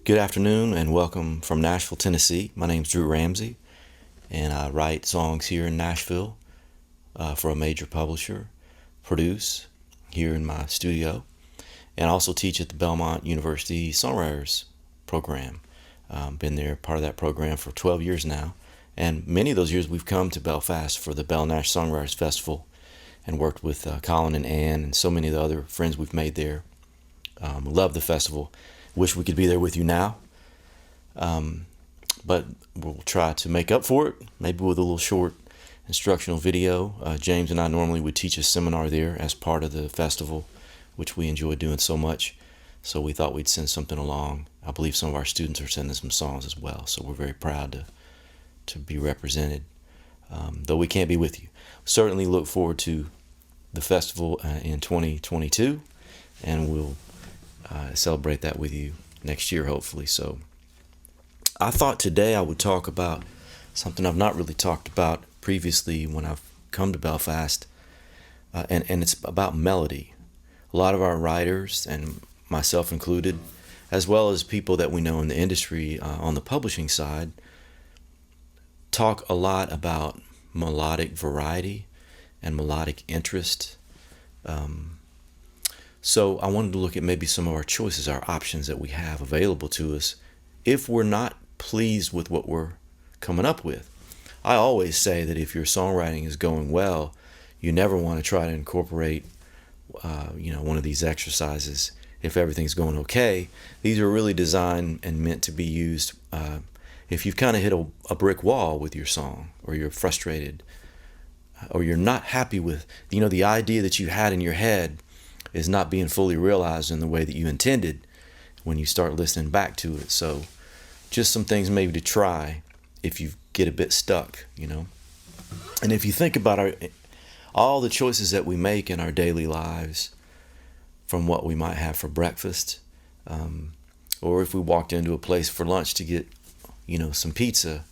Good afternoon and welcome from Nashville, Tennessee. My name's Drew Ramsey, and I write songs here in Nashville for a major publisher, produce here in my studio, and also teach at the Belmont University Songwriters program. Been there, part of that program for 12 years now, and many of those years we've come to Belfast for the Bell Nash Songwriters Festival and worked with Colin and Ann and so many of the other friends we've made there. Love the festival. Wish we could be there with you now, but we'll try to make up for it, maybe with a little short instructional video. James and I normally would teach a seminar there as part of the festival, which we enjoy doing so much, so we thought we'd send something along. I believe some of our students are sending some songs as well, so we're very proud to be represented, though we can't be with you. Certainly look forward to the festival in 2022, and we'll celebrate that with you next year, hopefully. So I thought today I would talk about something I've not really talked about previously when I've come to Belfast, and it's about melody. A lot of our writers, and myself included, as well as people that we know in the industry on the publishing side, talk a lot about melodic variety and melodic interest. So I wanted to look at maybe some of our choices, our options that we have available to us if we're not pleased with what we're coming up with. I always say that if your songwriting is going well, you never want to try to incorporate one of these exercises if everything's going okay. These are really designed and meant to be used if you've kind of hit a brick wall with your song, or you're frustrated, or you're not happy with the idea that you had in your head is not being fully realized in the way that you intended when you start listening back to it. So just some things maybe to try if you get a bit stuck, And if you think about all the choices that we make in our daily lives, from what we might have for breakfast, or if we walked into a place for lunch to get, some pizza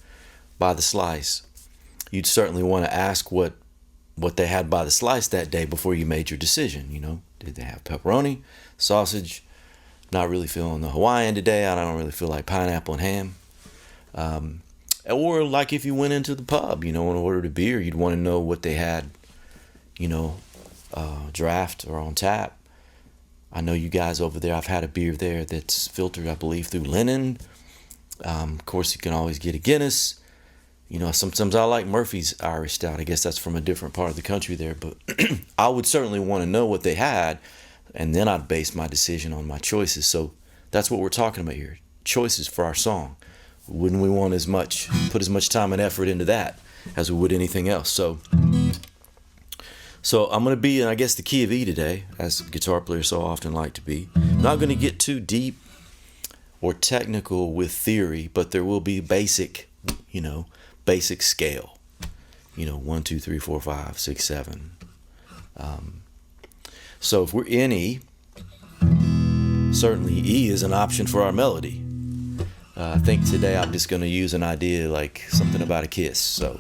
by the slice, you'd certainly want to ask what they had by the slice that day before you made your decision. Did they have pepperoni, sausage? Not really feeling the Hawaiian today. I don't really feel like pineapple and ham. Or like if you went into the pub, and ordered a beer, you'd want to know what they had, draft or on tap. I know you guys over there, I've had a beer there that's filtered, I believe, through linen. Of course, you can always get a Guinness. Sometimes I like Murphy's Irish Stout. I guess that's from a different part of the country there. But I would certainly want to know what they had, and then I'd base my decision on my choices. So that's what we're talking about here. Choices for our song. Wouldn't we want put as much time and effort into that as we would anything else? So I'm going to be, and I guess the key of E today, as guitar players so often like to be. I'm not going to get too deep or technical with theory, but there will be basic scale, 1, 2, 3, 4, 5, 6, 7. So if we're in E, certainly E is an option for our melody. I think today I'm just going to use an idea like something about a kiss. So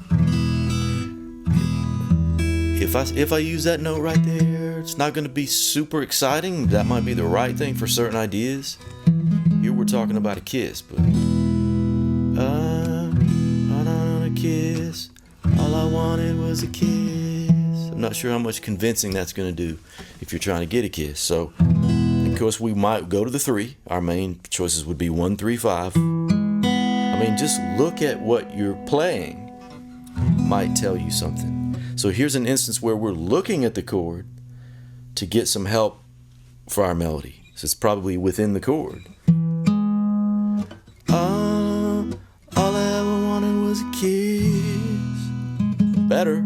if I use that note right there, it's not going to be super exciting. That might be the right thing for certain ideas. Here we're talking about a kiss, but kiss. All I wanted was a kiss. I'm not sure how much convincing that's going to do if you're trying to get a kiss. So, of course, we might go to the 3. Our main choices would be 1, 3, 5. Just look at what you're playing might tell you something. So here's an instance where we're looking at the chord to get some help for our melody. So it's probably within the chord. All I ever wanted was a kiss. Better.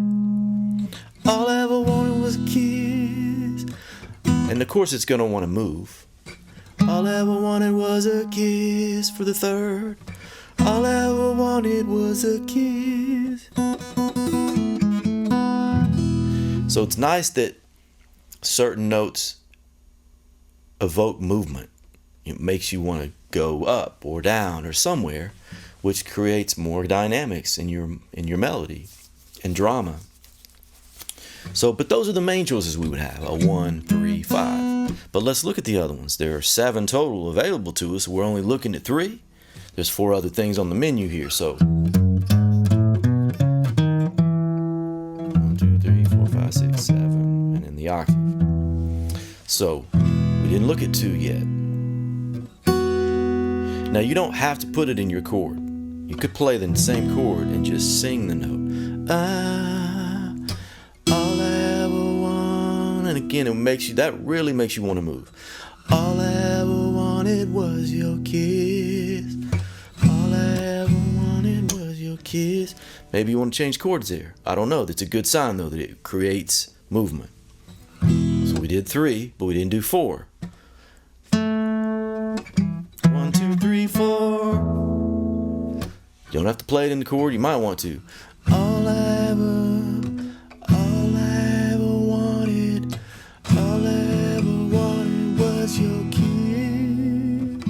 All I ever wanted was a kiss. And of course it's going to want to move. All I ever wanted was a kiss for the 3rd. All I ever wanted was a kiss. So it's nice that certain notes evoke movement. It makes you want to go up or down or somewhere, which creates more dynamics in your melody and drama. So, but those are the main choices we would have: a 1, 3, 5. But let's look at the other ones. There are 7 total available to us. We're only looking at 3. There's 4 other things on the menu here. So 1, 2, 3, 4, 5, 6, 7, and then the octave. So we didn't look at 2 yet. Now you don't have to put it in your chord. You could play the same chord and just sing the note. All I ever want, and again that really makes you want to move. All I ever wanted was your kiss. All I ever wanted was your kiss. Maybe you want to change chords there. I don't know. That's a good sign though that it creates movement. So we did 3, but we didn't do 4. 1, 2, 3, 4. You don't have to play it in the chord. You might want to. All I ever wanted was your kiss.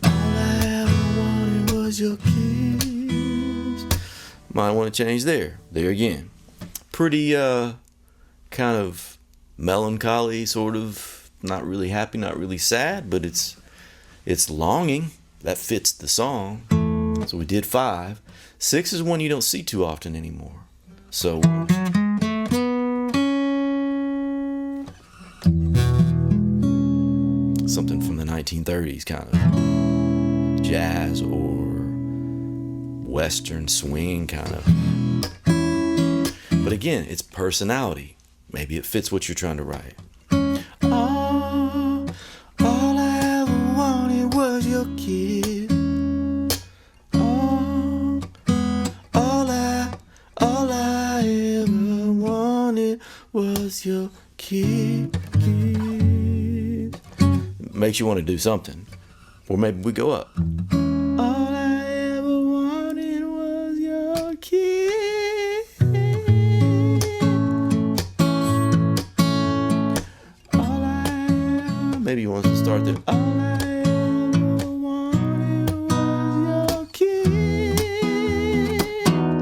All I ever wanted was your kiss. Might want to change there. There again. Pretty kind of melancholy, sort of. Not really happy, not really sad, but it's longing. That fits the song. So we did 5. 6 is one you don't see too often anymore. So something from the 1930s, kind of jazz or western swing, kind of. But again, it's personality. Maybe it fits what you're trying to write. All I ever wanted was your kiss. Was your kiss. Makes you want to do something. Or maybe we go up. All I ever wanted was your kiss. Maybe you want to start there. All I ever wanted was your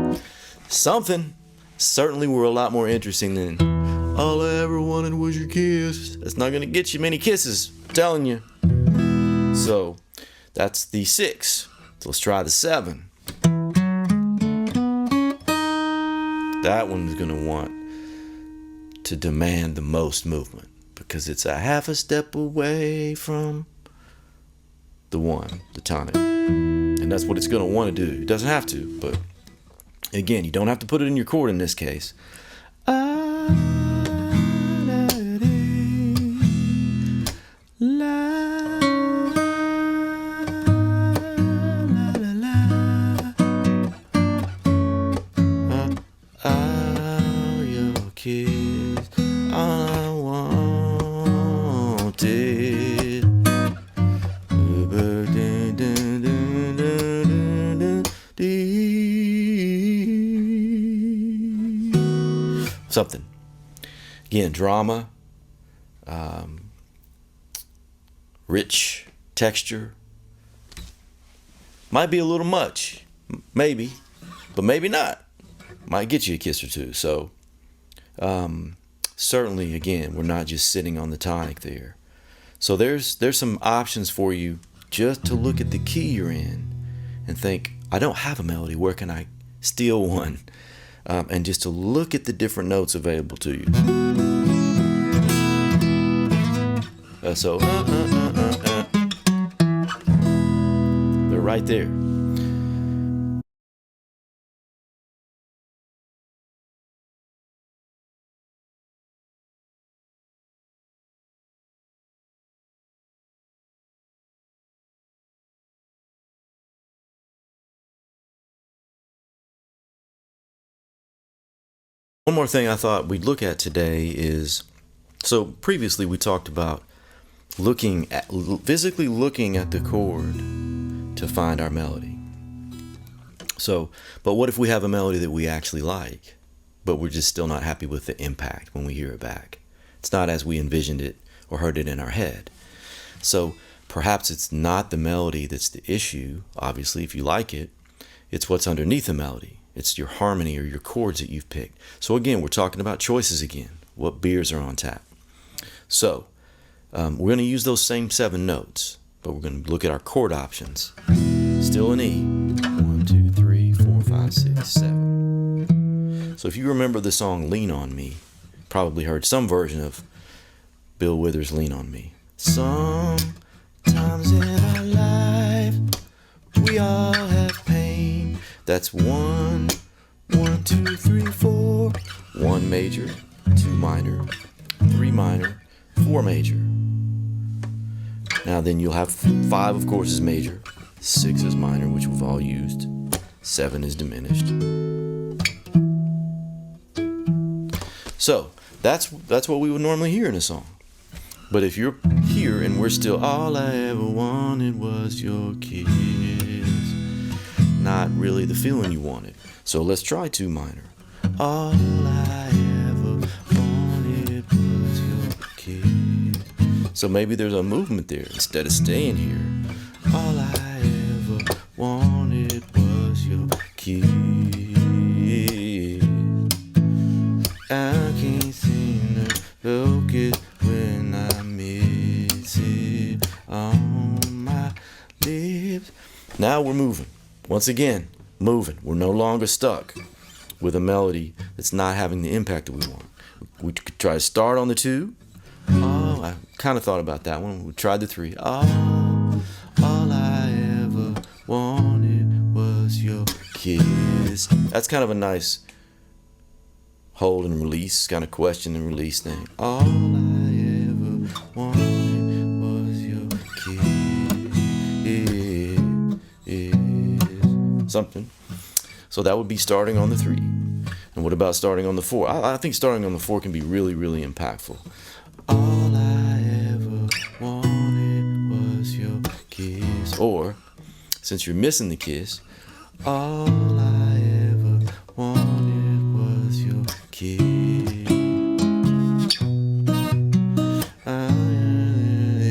kiss. Something. Certainly we're a lot more interesting than all I ever wanted was your kiss. That's not going to get you many kisses, I'm telling you. So that's the 6. So let's try the 7. That one's going to want to demand the most movement because it's a half a step away from the 1, the tonic. And that's what it's going to want to do. It doesn't have to, but again, you don't have to put it in your chord in this case. Your kiss, all I wanted. Something. Again, drama, rich texture. Might be a little much, maybe, but maybe not. Might get you a kiss or two. So certainly, again, we're not just sitting on the tonic there. So there's some options for you just to look at the key you're in and think, I don't have a melody. Where can I steal one? And just to look at the different notes available to you. They're right there. One more thing I thought we'd look at today is, so previously we talked about physically looking at the chord to find our melody. So, but what if we have a melody that we actually like, but we're just still not happy with the impact when we hear it back? It's not as we envisioned it or heard it in our head. So perhaps it's not the melody that's the issue. Obviously, if you like it, it's what's underneath the melody. It's your harmony or your chords that you've picked. So again, we're talking about choices again. What beers are on tap? So we're going to use those same 7 notes, but we're going to look at our chord options. Still an E. 1, 2, 3, 4, 5, 6, 7. So if you remember the song Lean on Me, probably heard some version of Bill Withers' Lean on Me. Sometimes in our life we all have pain. That's 1, 1, 2, 3, 4. 1 major, 2 minor, 3 minor, 4 major. Now then you'll have 5, of course, is major, 6 is minor, which we've all used, 7 is diminished. So that's what we would normally hear in a song. But if you're here and we're still, all I ever wanted was your kiss, not really the feeling you wanted. So let's try 2 minor. All I ever wanted was your kiss. So maybe there's a movement there instead of staying here. All I ever wanted was your kiss. I can't seem to focus when I miss it on my lips. Now we're moving. Once again, moving. We're no longer stuck with a melody that's not having the impact that we want. We could try to start on the 2. Oh, I kind of thought about that one. We tried the 3. Oh, all I ever wanted was your kiss. That's kind of a nice hold and release, kind of question and release thing. All I ever wanted was your kiss. Something. So that would be starting on the 3. And what about starting on the 4? I think starting on the 4 can be really, really impactful. All I ever wanted was your kiss. Or, since you're missing the kiss, all I ever wanted was your kiss.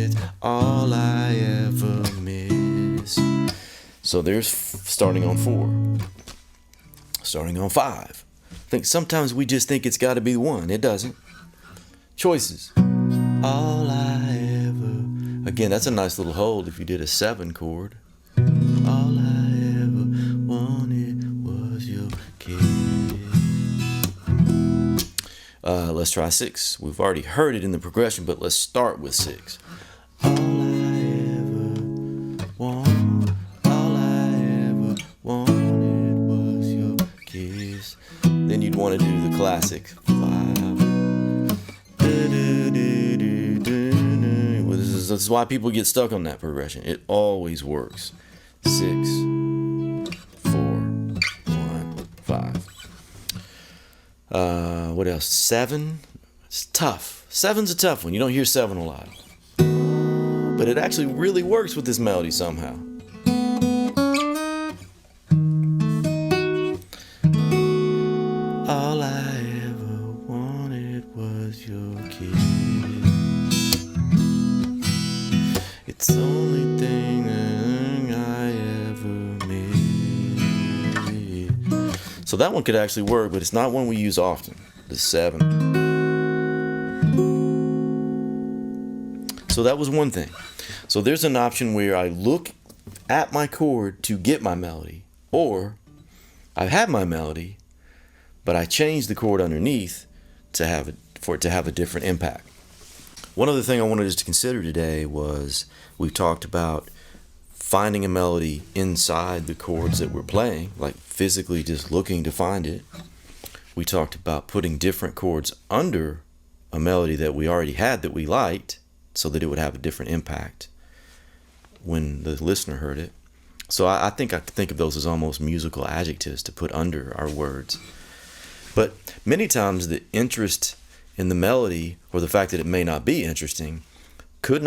It's all I ever miss. So there's starting on 4. Starting on 5. I think sometimes we just think it's got to be 1. It doesn't. Choices. All I ever. Again, that's a nice little hold if you did a 7 chord. All I ever wanted was your kiss. Let's try 6. We've already heard it in the progression, but let's start with 6. All I ever wanted, all I ever wanted was your kiss. Then you'd want to do the classic 5. This is why people get stuck on that progression. It always works. 6, 4, 1, 5. What else? 7. It's tough. 7's a tough one. You don't hear 7 a lot. But it actually really works with this melody somehow. All I ever wanted was your kiss. It's the only thing that I ever made. So that one could actually work, but it's not one we use often. The 7. So that was one thing. So there's an option where I look at my chord to get my melody, or I've had my melody, but I change the chord underneath for it to have a different impact. One other thing I wanted us to consider today was we've talked about finding a melody inside the chords that we're playing, like physically just looking to find it. We talked about putting different chords under a melody that we already had that we liked so that it would have a different impact when the listener heard it. So I think I could think of those as almost musical adjectives to put under our words. But many times the interest in the melody, or the fact that it may not be interesting, could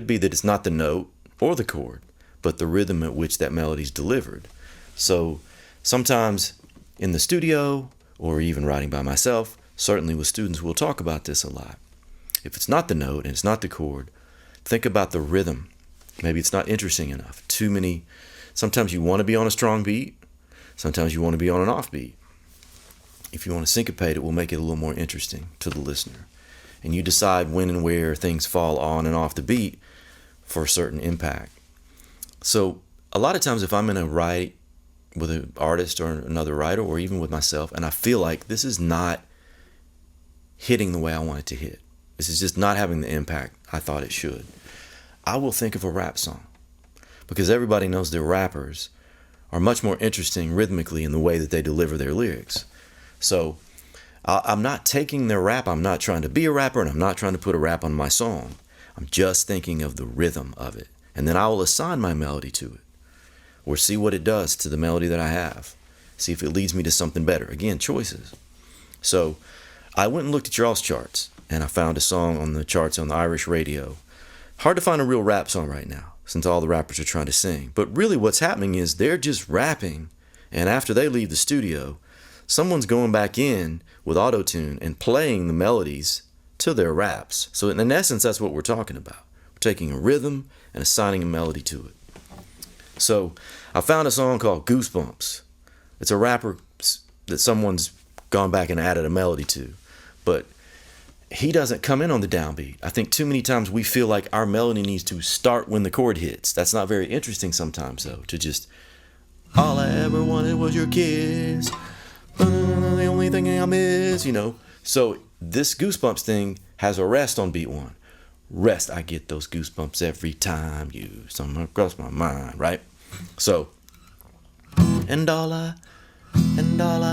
be that it's not the note or the chord, but the rhythm at which that melody is delivered. So sometimes in the studio, or even writing by myself, certainly with students, we'll talk about this a lot. If it's not the note and it's not the chord, think about the rhythm. Maybe it's not interesting enough. Too many. Sometimes you want to be on a strong beat. Sometimes you want to be on an offbeat. If you want to syncopate it, we'll make it a little more interesting to the listener. and you decide when and where things fall on and off the beat for a certain impact. So a lot of times if I'm in a write with an artist or another writer, or even with myself, and I feel like this is not hitting the way I want it to hit, this is just not having the impact I thought it should, I will think of a rap song, because everybody knows that rappers are much more interesting rhythmically in the way that they deliver their lyrics. So I'm not taking their rap, I'm not trying to be a rapper, and I'm not trying to put a rap on my song. I'm just thinking of the rhythm of it. And then I will assign my melody to it, or see what it does to the melody that I have. See if it leads me to something better. Again, choices. So I went and looked at y'all's charts, and I found a song on the charts on the Irish radio. Hard to find a real rap song right now, since all the rappers are trying to sing. But really what's happening is they're just rapping, and after they leave the studio, someone's going back in with auto-tune and playing the melodies to their raps. So in essence, that's what we're talking about. We're taking a rhythm and assigning a melody to it. So I found a song called Goosebumps. It's a rapper that someone's gone back and added a melody to, but he doesn't come in on the downbeat. I think too many times we feel like our melody needs to start when the chord hits. That's not very interesting sometimes, though, to just, all I ever wanted was your kiss, the only thing I miss, So this Goosebumps thing has a rest on beat one. Rest, I get those goosebumps every time you come across my mind, right? So, and all I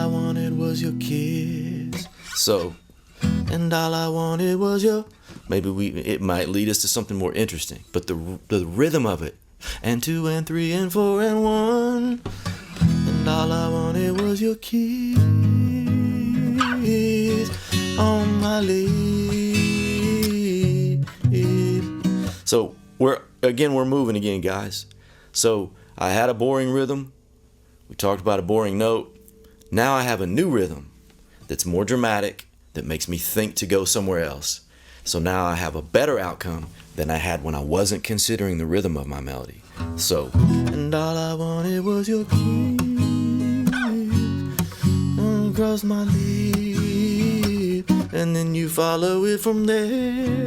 wanted was your kiss. So, and all I wanted was your. It might lead us to something more interesting, but the rhythm of it, and 2 and 3 and 4 and 1, and all I wanted was your kiss on my lips. So we're moving again, guys. So I had a boring rhythm. We talked about a boring note. Now I have a new rhythm that's more dramatic, that makes me think to go somewhere else. So now I have a better outcome than I had when I wasn't considering the rhythm of my melody. So, and all I wanted was your kiss across my lips, and then you follow it from there.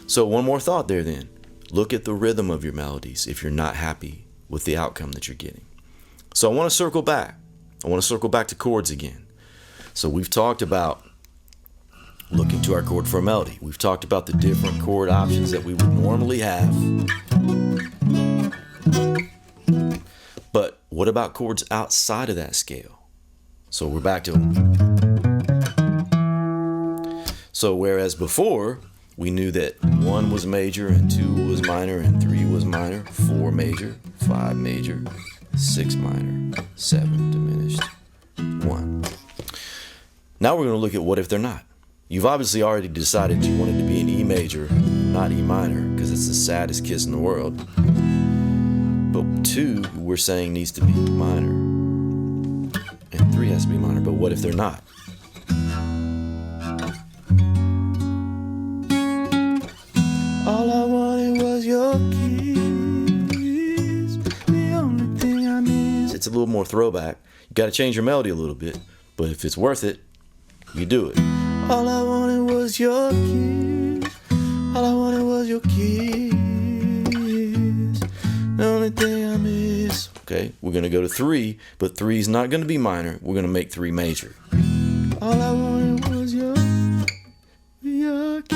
So one more thought there then. Look at the rhythm of your melodies if you're not happy with the outcome that you're getting. So I want to circle back. I want to circle back to chords again. So we've talked about looking to our chord for a melody. We've talked about the different chord options that we would normally have. But what about chords outside of that scale? So we're back to them. So whereas before we knew that 1 was major and 2 was minor and 3 was minor, 4 major, 5 major, 6 minor, 7 diminished, 1. Now we're going to look at what if they're not. You've obviously already decided you wanted to be an E major, not E minor, because it's the saddest kiss in the world. But 2, we're saying, needs to be minor. And 3 has to be minor, but what if they're not? All I wanted was your kiss, the only thing I miss. It's a little more throwback. You got to change your melody a little bit, but if it's worth it, you do it. All I wanted was your kiss. All I wanted was your kiss, the only thing I miss. Okay, we're going to go to 3, but 3 is not going to be minor. We're going to make 3 major. All I wanted was your kiss.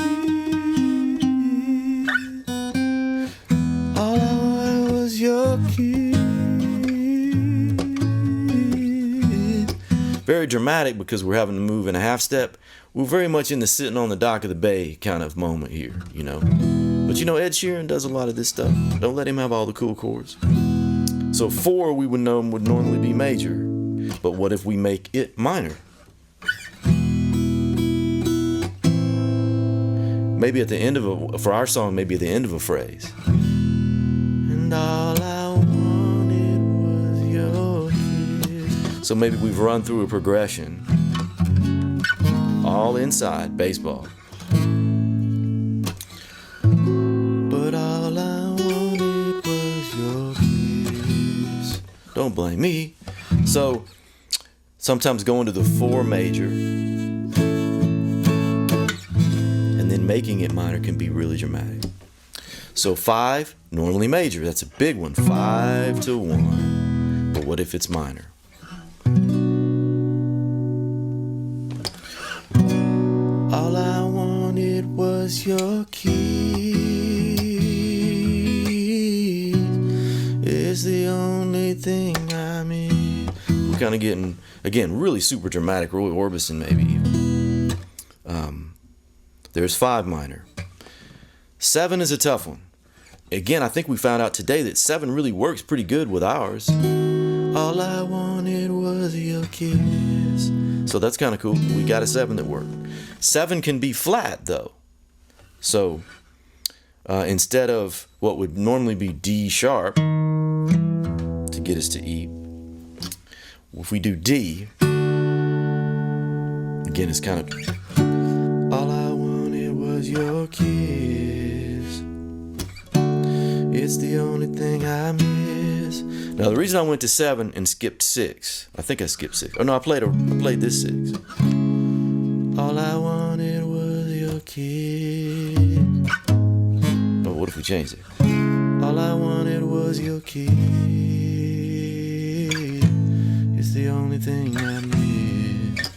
All I wanted was your kiss. Very dramatic because we're having to move in a half step. We're very much in the sitting on the dock of the bay kind of moment here, But Ed Sheeran does a lot of this stuff. Don't let him have all the cool chords. So 4 we would know would normally be major. But what if we make it minor? Maybe at the end of for our song, maybe at the end of a phrase. And all I wanted was your kiss. So maybe we've run through a progression. All inside baseball. But all I wanted was your kiss. Don't blame me. So sometimes going to the 4 major and making it minor can be really dramatic. So 5, normally major. That's a big one. 5 to 1. But what if it's minor? All I wanted was your keys. It's the only thing I miss. We're kind of getting, again, really super dramatic. Roy Orbison maybe. There's 5 minor. 7 is a tough one. Again, I think we found out today that 7 really works pretty good with ours. All I wanted was your kiss. So that's kind of cool. We got a 7 that worked. 7 can be flat though. So instead of what would normally be D sharp to get us to E, if we do D, again it's kind of, all I wanted was your kiss. It's the only thing I miss. Now the reason I went to 7 and skipped 6, I think I skipped 6. Oh no, I played this 6. All I wanted was your kiss. Oh, what if we changed it? All I wanted was your kiss. It's the only thing I miss.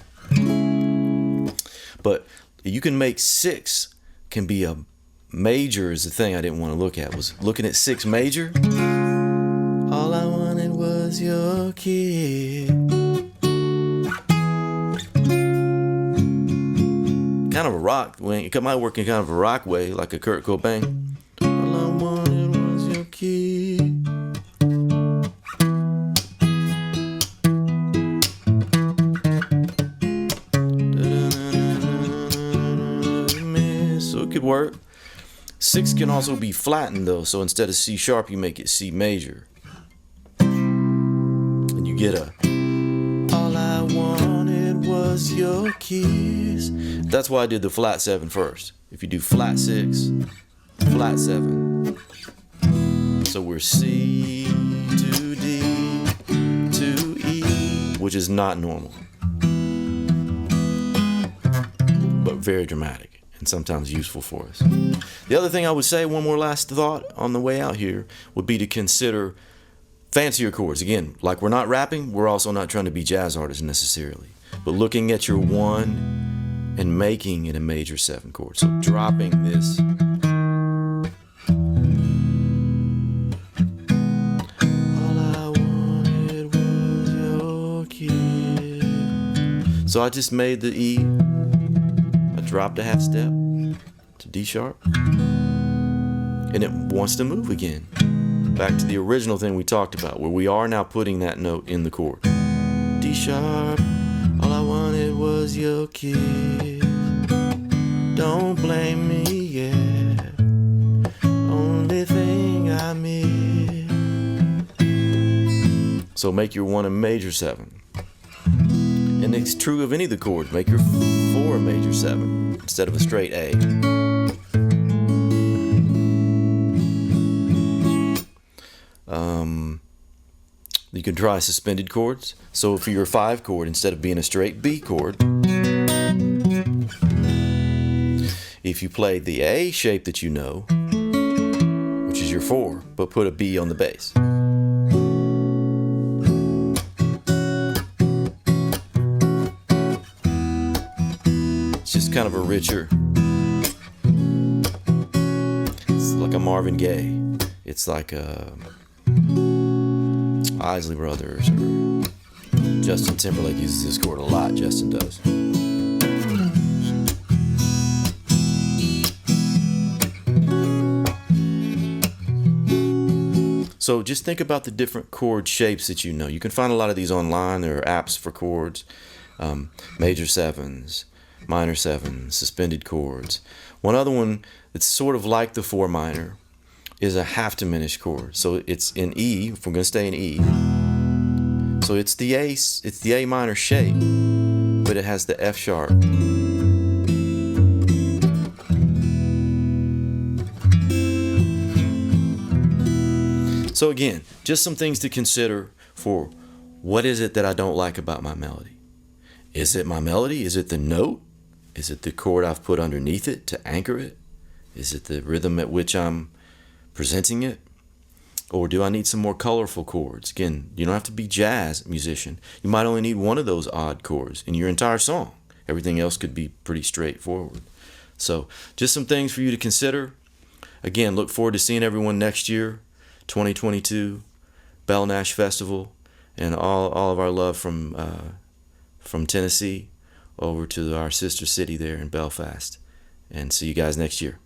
But you can make 6 can be a major is the thing I didn't want to look at. Was looking at 6 major. All I wanted was your kiss. Kind of a rock way. It might work in kind of a rock way, like a Kurt Cobain. All I wanted was your kiss. So it could work. 6 can also be flattened though, so instead of C sharp you make it C major. And you get a all I wanted was your kiss. That's why I did the flat 7 first. If you do flat 6, flat 7. So we're C to D to E, which is not normal. But very dramatic. And sometimes useful for us. The other thing I would say, one more last thought on the way out here, would be to consider fancier chords. Again, like we're not rapping, we're also not trying to be jazz artists necessarily. But looking at your 1 and making it a major 7 chord. So dropping this. All I wanted was your kiss. So I just made the E. Dropped a half step to D sharp, and it wants to move again back to the original thing we talked about, where we are now putting that note in the chord. D sharp, all I wanted was your kiss. Don't blame me, yeah. Only thing I miss. So make your 1 a major 7. And it's true of any of the chords. Make your 4 a major 7 instead of a straight A. You can try suspended chords. So for your 5 chord, instead of being a straight B chord, if you played the A shape that you know, which is your 4, but put a B on the bass. Just kind of a richer, it's like a Marvin Gaye, it's like a Isley Brothers, or Justin Timberlake uses this chord a lot. Justin does. So just think about the different chord shapes that you know. You can find a lot of these online. There are apps for chords, major 7s, minor 7s, suspended chords. One other one that's sort of like the 4 minor is a half diminished chord. So it's in E, if we're going to stay in E. So it's the A minor shape, but it has the F sharp. So again, just some things to consider for what is it that I don't like about my melody. Is it my melody? Is it the note? Is it the chord I've put underneath it to anchor it? Is it the rhythm at which I'm presenting it? Or do I need some more colorful chords? Again, you don't have to be a jazz musician. You might only need one of those odd chords in your entire song. Everything else could be pretty straightforward. So just some things for you to consider. Again, look forward to seeing everyone next year, 2022, Bell Nash Festival, and all of our love from Tennessee over to our sister city there in Belfast. And see you guys next year.